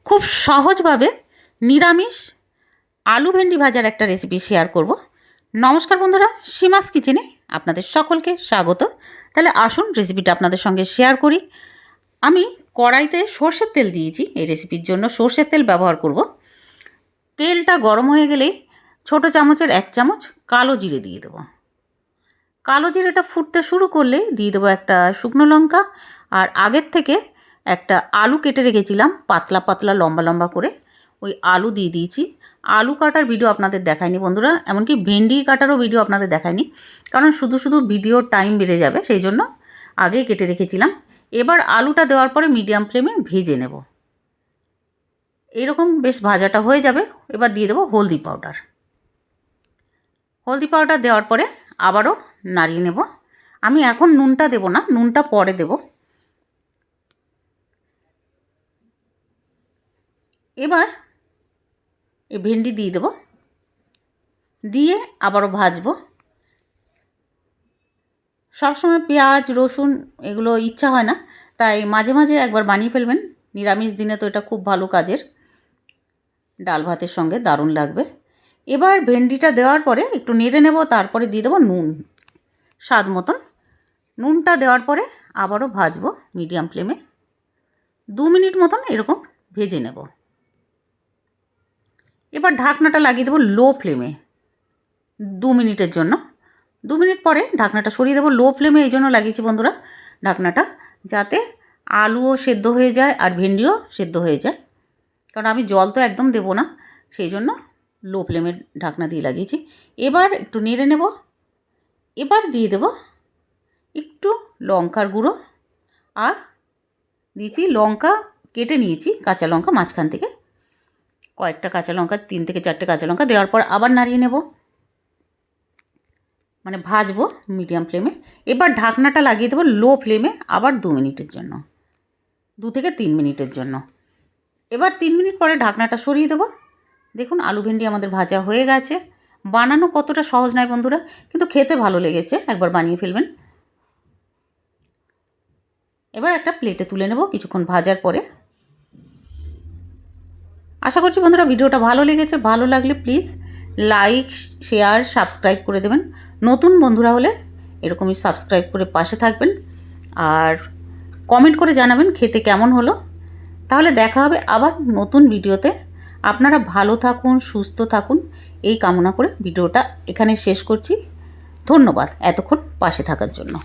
খুব সহজভাবে নিরামিষ আলু ভেন্ডি ভাজার একটা রেসিপি শেয়ার করব। নমস্কার বন্ধুরা, সীমাস কিচেনে আপনাদের সকলকে স্বাগত। তাহলে আসুন রেসিপিটা আপনাদের সঙ্গে শেয়ার করি। আমি কড়াইতে সর্ষের তেল দিয়েছি, এই রেসিপির জন্য সর্ষের তেল ব্যবহার করব। তেলটা গরম হয়ে গেলেই ছোটো চামচের 1 চামচ কালো জিরে দিয়ে দেবো। কালো জিরেটা ফুটতে শুরু করলে দিয়ে দেবো একটা শুকনো লঙ্কা, আর আগের থেকে একটা আলু কেটে রেখেছিলাম পাতলা পাতলা লম্বা লম্বা করে, ওই আলু দিয়ে দিয়েছি। আলু কাটার ভিডিও আপনাদের দেখায়নি বন্ধুরা, এমনকি ভেন্ডি কাটারও ভিডিও আপনাদের দেখায়নি, কারণ শুধু শুধু ভিডিওর টাইম বেড়ে যাবে, সেই জন্য আগেই কেটে রেখেছিলাম। এবার আলুটা দেওয়ার পরে মিডিয়াম ফ্লেমে ভেজে নেব। এইরকম বেশ ভাজাটা হয়ে যাবে। এবার দিয়ে দেবো হলদি পাউডার। হলদি পাউডার দেওয়ার পরে আবারও নাড়িয়ে নেব। আমি এখন নুনটা দেব না, নুনটা পরে দেব। এবার এই ভেন্ডি দিয়ে দেব, দিয়ে আবারও ভাজবো। সবসময় পেঁয়াজ রসুন এগুলো ইচ্ছা হয় না, তাই মাঝে মাঝে একবার বানিয়ে ফেলবেন। নিরামিষ দিনে তো এটা খুব ভালো কাজের, ডাল ভাতের সঙ্গে দারুণ লাগবে। এবার ভেন্ডিটা দেওয়ার পরে একটু নেড়ে নেব, তারপরে দিয়ে দেবো নুন স্বাদ মতন। নুনটা দেওয়ার পরে আবারও ভাজবো মিডিয়াম ফ্লেমে। 2 মিনিট মতন এরকম ভেজে নেব। এবার ঢাকনাটা লাগিয়ে দেবো লো ফ্লেমে 2 মিনিটের জন্য। 2 মিনিট পরে ঢাকনাটা সরিয়ে দেবো। লো ফ্লেমে এই জন্য লাগিয়েছি বন্ধুরা ঢাকনাটা, যাতে আলুও সেদ্ধ হয়ে যায় আর ভেন্ডিও সেদ্ধ হয়ে যায়, কারণ আমি জল তো একদম দেবো না, সেই জন্য লো ফ্লেমে ঢাকনা দিয়ে লাগিয়েছি। এবার একটু নেড়ে নেব। এবার দিয়ে দেব একটু লঙ্কার গুঁড়ো, আর দিয়েছি লঙ্কা কেটে নিয়েছি, কাঁচা লঙ্কা মাঝখান থেকে কয়েকটা কাঁচা লঙ্কা, 3 থেকে 4টে কাঁচা লঙ্কা দেওয়ার পর আবার নাড়িয়ে নেব, মানে ভাজবো মিডিয়াম ফ্লেমে। এবার ঢাকনাটা লাগিয়ে দেবো লো ফ্লেমে আবার 2 মিনিটের জন্য, 2 থেকে 3 মিনিটের জন্য। এবার 3 মিনিট পরে ঢাকনাটা সরিয়ে দেবো। দেখুন আলু ভেন্ডি আমাদের ভাজা হয়ে গেছে। বানানো কতটা সহজ নয় বন্ধুরা, কিন্তু খেতে ভালো লেগেছে, একবার বানিয়ে ফেলবেন। এবার একটা প্লেটে তুলে নেব কিছুক্ষণ ভাজার পরে। আশা করছি বন্ধুরা ভিডিওটা ভালো লেগেছে। ভালো লাগলে প্লিজ লাইক শেয়ার সাবস্ক্রাইব করে দেবেন। নতুন বন্ধুরা হলে এরকমই সাবস্ক্রাইব করে পাশে থাকবেন, আর কমেন্ট করে জানাবেন খেতে কেমন হলো। তাহলে দেখা হবে আবার নতুন ভিডিওতে। আপনারা ভালো থাকুন, সুস্থ থাকুন, এই কামনা করে ভিডিওটা এখানে শেষ করছি। ধন্যবাদ এতক্ষণ পাশে থাকার জন্য।